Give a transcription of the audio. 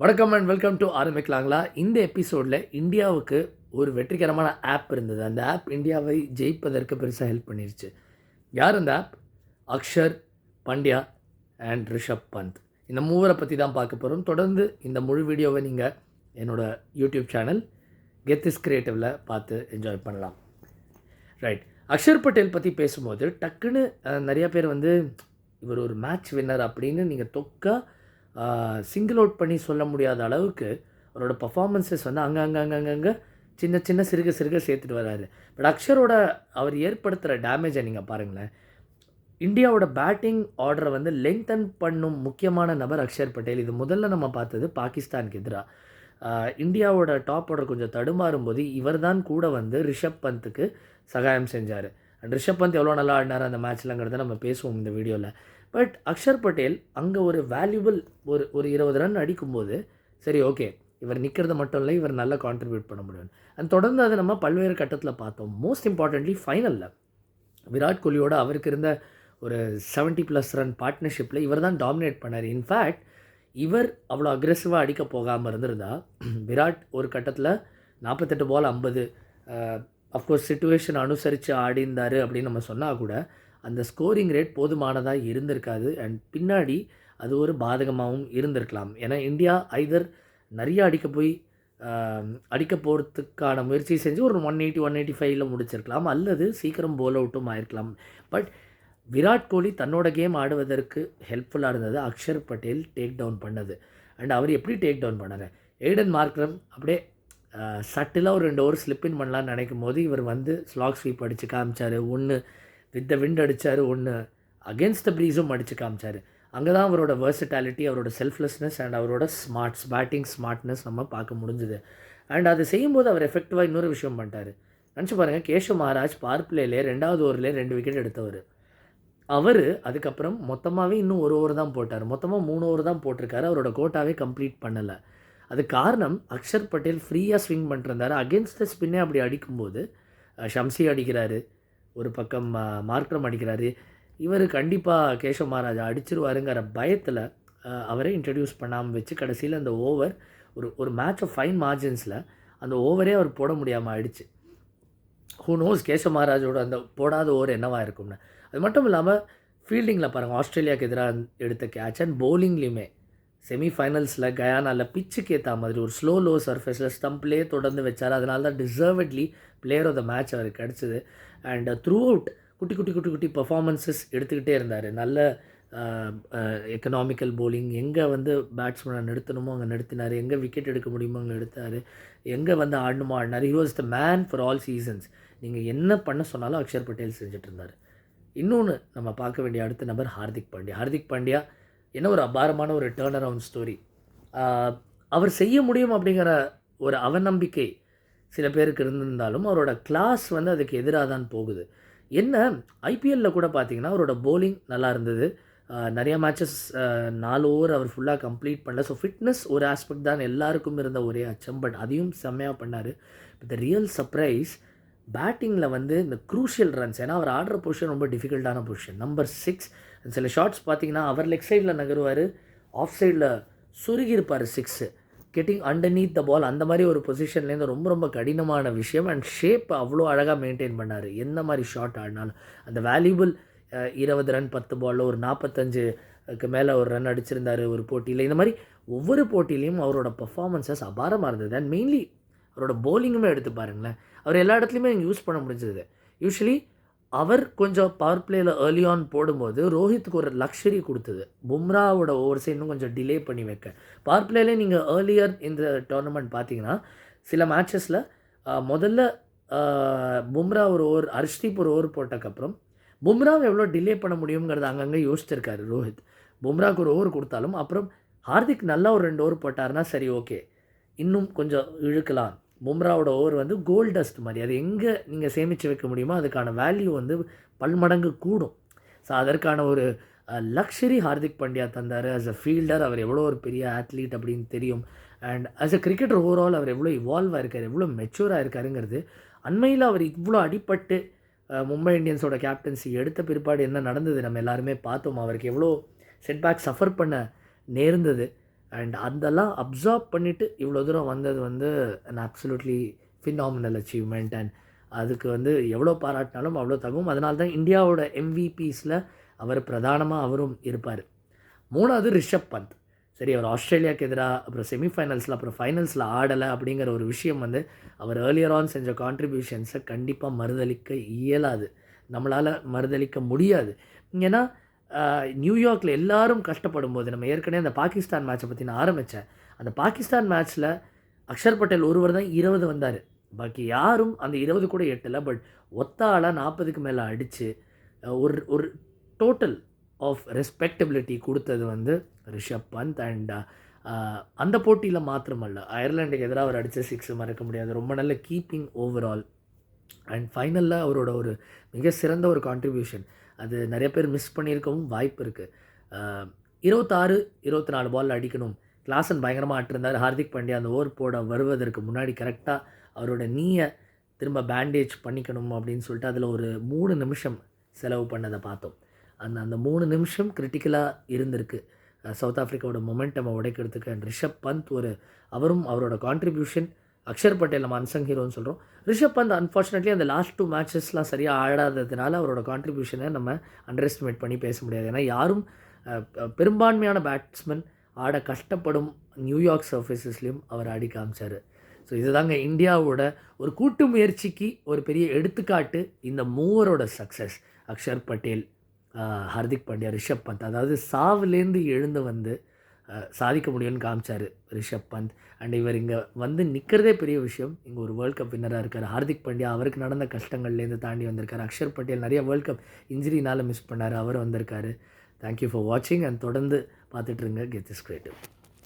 வணக்கம் and welcome to ஆரம்பிக்கலாங்களா. இந்த எபிசோடில் இந்தியாவுக்கு ஒரு வெற்றிகரமான ஆப் இருந்தது. அந்த ஆப் இந்தியாவை ஜெயிப்பதற்கு பெருசாக ஹெல்ப் பண்ணிருச்சு. யார் அந்த ஆப்? அக்ஷர், பண்ட்யா அண்ட் ரிஷப் பந்த். இந்த மூவரை பற்றி தான் பார்க்க போகிறோம். தொடர்ந்து இந்த முழு வீடியோவை நீங்கள் என்னோடய யூடியூப் சேனல் கெத் இஸ் கிரியேட்டிவில் பார்த்து என்ஜாய் பண்ணலாம். ரைட், அக்ஷர் பட்டேல் பற்றி பேசும்போது டக்குன்னு நிறையா பேர் இவர் ஒரு மேட்ச் வின்னர் அப்படின்னு நீங்கள் தொக்கா சிங்கிள் அவுட் பண்ணி சொல்ல முடியாத அளவுக்கு அவரோட பர்ஃபார்மன்ஸஸ் அங்கங்கே சின்ன சின்ன சிறுக சேர்த்துட்டு வராரு. பட் அக்ஷரோட அவர் ஏற்படுத்துகிற டேமேஜை நீங்கள் பாருங்களேன். இந்தியாவோட பேட்டிங் ஆர்டரை லெங்தன் பண்ணும் முக்கியமான நபர் அக்ஷர் பட்டேல். இது முதல்ல நம்ம பார்த்தது பாகிஸ்தானுக்கு எதிராக. இந்தியாவோட டாப் ஆர்டர் கொஞ்சம் தடுமாறும் போது இவர் தான் கூட ரிஷப் பந்துக்கு சகாயம் செஞ்சார். அண்ட் ரிஷப் பந்த் எவ்வளோ நல்லா ஆடினார் அந்த மேட்ச்லங்கிறத நம்ம பேசுவோம் இந்த வீடியோவில். பட் அக்ஷர் பட்டேல் அங்கே ஒரு வேல்யூபிள் ஒரு 20 ரன் அடிக்கும்போது சரி ஓகே, இவர் நிற்கிறது மட்டும் இல்லை, இவர் நல்லா கான்ட்ரிபியூட் பண்ண முடியும். அண்ட் தொடர்ந்து அதை நம்ம பல்வேறு கட்டத்தில் பார்த்தோம். மோஸ்ட் இம்பார்ட்டன்ட்லி ஃபைனலில் விராட் கோலியோட அவருக்கு இருந்த ஒரு 70+ ரன் பார்ட்னர்ஷிப்பில் இவர் தான் டாமினேட் பண்ணார். இன்ஃபேக்ட் இவர் அவ்வளோ அக்ரெசிவாக அடிக்க போகாமல் இருந்திருந்தா விராட் ஒரு கட்டத்தில் 48 பால் 50 அஃப்கோர்ஸ் சிச்சுவேஷன் அனுசரித்து ஆடிந்தார் அப்படின்னு நம்ம சொன்னால் கூட அந்த ஸ்கோரிங் ரேட் போதுமானதாக இருந்திருக்காது. அண்ட் பின்னாடி அது ஒரு பாதகமாகவும் இருந்திருக்கலாம். ஏன்னா இந்தியா ஐதர் நிறைய அடிக்க போகிறதுக்கான முயற்சி செஞ்சு ஒரு 180 185 முடிச்சிருக்கலாம், அல்லது சீக்கிரம் போல் அவுட்டும் ஆயிருக்கலாம். பட் விராட் கோலி தன்னோட கேம் ஆடுவதற்கு ஹெல்ப்ஃபுல்லாக இருந்தது அக்ஷர் பட்டேல் டேக் டவுன் பண்ணது. அண்ட் அவர் எப்படி டேக் டவுன் பண்ணார்? ஏடன் மார்க்ரம் அப்படியே சட்டிலாக ஒரு 2 ஓவர் ஸ்லிப்பின் பண்ணலான்னு நினைக்கும் போது இவர் ஸ்லாக் ஸ்வீப் அடித்து காமிச்சார். ஒன்று வித் த விண்ட் அடித்தார், ஒன்று அகேன்ஸ்ட் த ப்ரீஸும் அடித்து காமிச்சார். அங்கே தான் அவரோட வெர்சிட்டாலிட்டி, அவரோட செல்ஃப்லெஸ்னஸ் அண்ட் அவரோட பேட்டிங் ஸ்மார்ட்னஸ் நம்ம பார்க்க முடிஞ்சுது. அண்ட் அது செய்யும்போது அவர் எஃபெக்டிவாக இன்னொரு விஷயம் பண்ணிட்டார். நினச்சி பாருங்கள், கேஷவ் மகாராஜ் பவர் பிளேலே 2வது ஓவர்லேயே 2 விக்கெட் எடுத்தவர். அவர் அதுக்கப்புறம் மொத்தமாகவே இன்னும் 1 ஓவர் தான் போட்டார். மொத்தமாக 3 ஓவர் தான் போட்டிருக்காரு. அவரோட கோட்டாவே கம்ப்ளீட் பண்ணலை. அது காரணம் அக்ஷர் பட்டேல் ஃப்ரீயாக ஸ்விங் பண்ணிருந்தார். அகேன்ஸ்ட் த ஸ்பின்னே அப்படி அடிக்கும்போது ஷம்சி அடிக்கிறாரு, ஒரு பக்கம் மார்க்ரம் அடிக்கிறாரு. இவர் கண்டிப்பாக கேஷவ் மகாராஜா அடிச்சிருவாருங்கிற பயத்தில் அவரை இன்ட்ரடியூஸ் பண்ணாமல் வச்சு கடைசியில் அந்த ஓவர் ஒரு மேட்ச் ஆஃப் ஃபைன் மார்ஜின்ஸில் அந்த ஓவரே அவர் போட முடியாமல் ஆயிடுச்சு. ஹூ நோஸ் கேஷவ் மகாராஜோட அந்த போடாத ஓவர் என்னவாக இருக்கும்னு. அது மட்டும் இல்லாமல் ஃபீல்டிங்கில் பாருங்கள், ஆஸ்திரேலியாவுக்கு எதிராக எடுத்த கேட்ச் அண்ட் பவுலிங்லேயுமே செமிஃபைனல்ஸில் கயானாவில் பிச்சுக்கு ஏற்ற மாதிரி ஒரு லோ சர்ஃபேஸில் ஸ்டம்ப்லேயே தொடர்ந்து வச்சார். அதனால தான் டிசர்வட்லி பிளேயர் ஆஃப் த மேட்ச் அவருக்கு கிடச்சிது. அண்ட் த்ரூ அவுட் குட்டி பர்ஃபார்மன்ஸஸ் எடுத்துக்கிட்டே இருந்தார். நல்ல எக்கனாமிக்கல் பவுலிங், எங்கே பேட்ஸ்மேனை நிறுத்தணுமோ அங்கே நிறுத்தினார், எங்கே விக்கெட் எடுக்க முடியுமோ அங்கே எடுத்தார், எங்கே ஆடணுமோ ஆடினார். He was the man for all seasons. நீங்கள் என்ன பண்ண சொன்னாலும் அக்ஷர் பட்டேல் செஞ்சுட்டு இருந்தார். இன்னொன்று நம்ம பார்க்க வேண்டிய அடுத்த நபர் ஹார்திக் பாண்டியா என்ன ஒரு அபாரமான ஒரு டேர்ன் அரவுண்ட் ஸ்டோரி. அவர் செய்ய முடியும் அப்படிங்கிற ஒரு அவநம்பிக்கை சில பேருக்கு இருந்திருந்தாலும் அவரோட கிளாஸ் அதுக்கு எதிராக தான் போகுது. என்ன ஐபிஎல்லில் கூட பார்த்திங்கன்னா அவரோட பவுலிங் நல்லா இருந்தது. நிறையா மேட்சஸ் 4 ஓவர் அவர் ஃபுல்லாக கம்ப்ளீட் பண்ணல. ஸோ ஃபிட்னஸ் ஒரு ஆஸ்பெக்ட் தான் எல்லாருக்கும் இருந்த ஒரே அச்சம். பட் அதையும் செம்மையாக பண்ணார். த ரியல் சர்ப்ரைஸ் பேட்டிங்கில் இந்த க்ரூஷியல் ரன்ஸ், ஏன்னா அவர் ஆடுற பொசிஷன் ரொம்ப டிஃபிகல்ட்டான பொசிஷன், நம்பர் 6. சில ஷாட்ஸ் பார்த்திங்கன்னா அவர் லெக் சைடில் நகருவார், ஆஃப் சைடில் சுருகியிருப்பார் 6, கெட்டிங் அண்டர்நீத் த பால். அந்த மாதிரி ஒரு பொசிஷன்லேருந்து ரொம்ப கடினமான விஷயம். அண்ட் ஷேப் அவ்வளோ அழகாக மெயின்டைன் பண்ணார். எந்த மாதிரி ஷாட் ஆடினாலும் அந்த வேல்யூபிள் 20 ரன் 10 பாலில் ஒரு 45க்கு மேலே ஒரு ரன் அடிச்சிருந்தார் ஒரு போட்டியில். இந்த மாதிரி ஒவ்வொரு போட்டியிலையும் அவரோட பர்ஃபார்மன்ஸஸ் அபாரமாக இருந்தது. அண்ட் மெயின்லி அவரோட பவுலிங்குமே எடுத்து பாருங்களேன், அவர் எல்லா இடத்துலையுமே யூஸ் பண்ண முடிஞ்சது. யூஸ்வலி அவர் கொஞ்சம் பவர் பிளேயில் ஏர்லி ஆன் போடும்போது ரோஹித்துக்கு ஒரு லக்ஸரி கொடுத்தது, பும்ராவோட ஓவர்ஸை இன்னும் கொஞ்சம் டிலே பண்ணி வைக்க. பவர் பிளேலே நீங்கள் ஏர்லியர் இந்த டோர்னமெண்ட் பார்த்தீங்கன்னா சில மேட்சஸில் முதல்ல பும்ரா ஒரு ஓவர், ஹர்ஷ்தீப் ஒரு ஓவர் போட்டக்கப்புறம் பும்ராவை எவ்வளோ டிலே பண்ண முடியுங்கிறது அங்கங்கே யோசிச்சிருக்காரு ரோஹித். பும்ராவுக்கு ஒரு ஓவர் கொடுத்தாலும் அப்புறம் ஹார்திக் நல்லா ஒரு 2 ஓவர் போட்டார்னா சரி ஓகே, இன்னும் கொஞ்சம் இழுக்கலாம். பும்ராவோட ஓவர் கோல்ட் டஸ்ட் மாதிரி, அது எங்கே நீங்கள் சேமித்து வைக்க முடியுமோ அதுக்கான வேல்யூ பல்மடங்கு கூடும். ஸோ அதற்கான ஒரு லக்ஸரி ஹார்திக் பாண்டியா தந்தார். ஆஸ் அ ஃபீல்டர் அவர் எவ்வளோ ஒரு பெரிய ஆத்லீட் அப்படின்னு தெரியும். And as a cricketer overall அவர் எவ்வளோ இவால்வ் ஆகிருக்கார், எவ்வளோ மெச்சூராக இருக்காருங்கிறது. அண்மையில் அவர் இவ்வளோ அடிப்பட்டு மும்பை இந்தியன்ஸோட கேப்டன்சி எடுத்த பிற்பாடு என்ன நடந்தது நம்ம எல்லாருமே பார்த்தோம். அவருக்கு எவ்வளோ செட்பேக் சஃபர் பண்ண நேர்ந்தது. அண்ட் அதெல்லாம் அப்சார்ப் பண்ணிவிட்டு இவ்வளோ தூரம் வந்தது வந்து an absolutely phenomenal achievement. And அதுக்கு வந்து எவ்வளோ பாராட்டினாலும் அவ்வளோ தகும். அதனால தான் இந்தியாவோட எம்விபிஸில் அவர் பிரதானமாக அவரும் இருப்பார். 3வது ரிஷப் பந்த். சரி, அவர் ஆஸ்திரேலியாவுக்கு எதிராக அப்புறம் செமிஃபைனல்ஸில் அப்புறம் ஃபைனல்ஸில் ஆடலை அப்படிங்கிற ஒரு விஷயம் வந்து அவர் ஏர்லியர் ஆன் செஞ்ச கான்ட்ரிபியூஷன்ஸை கண்டிப்பாக மறுதளிக்க இயலாது, நம்மளால் மறுதளிக்க முடியாது. ஏன்னா நியூயார்க்கில் எல்லாரும் கஷ்டப்படும் போது, நம்ம ஏற்கனவே அந்த பாகிஸ்தான் மேட்சை பற்றி நான் ஆரம்பித்தேன். அந்த பாகிஸ்தான் மேட்ச்சில் அக்ஷர் பட்டேல் ஒருவர் தான் 20 வந்தார், பாக்கி யாரும் அந்த 20 கூட எட்டலை. பட் ஒத்த ஆளாக 40க்கு மேலே அடித்து ஒரு ஒரு டோட்டல் ஆஃப் ரெஸ்பெக்டபிலிட்டி கொடுத்தது வந்து ரிஷப் பந்த். அண்ட் அந்த போட்டியில் மாத்திரமல்ல, அயர்லாண்டுக்கு எதிராக அவர் அடித்த 6 மறக்க முடியாது. ரொம்ப நல்ல கீப்பிங் ஓவரால். அண்ட் ஃபைனலில் அவரோட ஒரு மிக சிறந்த ஒரு கான்ட்ரிபியூஷன் அது நிறைய பேர் மிஸ் பண்ணியிருக்கவும் வாய்ப்பு இருக்குது. 26 24 பால் அடிக்கணும். கிளாசன் பயங்கரமாக ஆட்டிருந்தார். ஹார்திக் பாண்டியா அந்த ஓவர் போட வருவதற்கு முன்னாடி கரெக்டாக அவரோட நீயை திரும்ப பேண்டேஜ் பண்ணிக்கணும் அப்படின்னு சொல்லிட்டு அதில் ஒரு 3 நிமிஷம் செலவு பண்ணதை பார்த்தோம். அந்த 3 நிமிஷம் கிரிட்டிக்கலாக இருந்திருக்கு சவுத் ஆஃப்ரிக்காவோட மொமெண்டமை உடைக்கிறதுக்கு. அண்ட் ரிஷப் பந்த் அவரும் அவரோட கான்ட்ரிபியூஷன். அக்ஷர் பட்டேல் நம்ம அன்சங் ஹீரோன்னு சொல்கிறோம். ரிஷப் பந்த் அன்ஃபார்ச்சுனேட்லி அந்த லாஸ்ட் 2 மேட்சஸ்லாம் சரியாக ஆடாததுனால அவரோட கான்ட்ரிபியூஷனை நம்ம அண்டர் எஸ்டிமேட் பண்ணி பேச முடியாது. ஏன்னா யாரும் பெரும்பான்மையான பேட்ஸ்மேன் ஆட கஷ்டப்படும் நியூயார்க் சர்ஃபேஸஸ்லேயும் அவர் ஆடி காமிச்சார். ஸோ இதுதாங்க இந்தியாவோட ஒரு கூட்டு முயற்சிக்கு ஒரு பெரிய எடுத்துக்காட்டு இந்த மூவரோட சக்ஸஸ். அக்ஷர் பட்டேல், ஹார்திக் பாண்டியா, ரிஷப் பந்த். அதாவது சாவுலேருந்து எழுந்து வந்து சாதிக்க முடியும்னு காமிச்சார் ரிஷப் பந்த். அண்ட் இவர் இங்கே வந்து நிற்கிறதே பெரிய விஷயம். இங்கே ஒரு வேர்ல்ட் கப் வின்னராக இருக்கார். ஹார்திக் பாண்டியா அவருக்கு நடந்த கஷ்டங்கள்லேருந்து தாண்டி வந்திருக்கார். அக்ஷர் பட்டேல் நிறைய வேர்ல்ட் கப் இன்ஜுரினால் மிஸ் பண்ணார், அவர் வந்திருக்காரு. தேங்க்யூ ஃபார் வாட்சிங் அண்ட் தொடர்ந்து பார்த்துட்ருங்க கெட் திஸ் கிரியேட்டிவ்.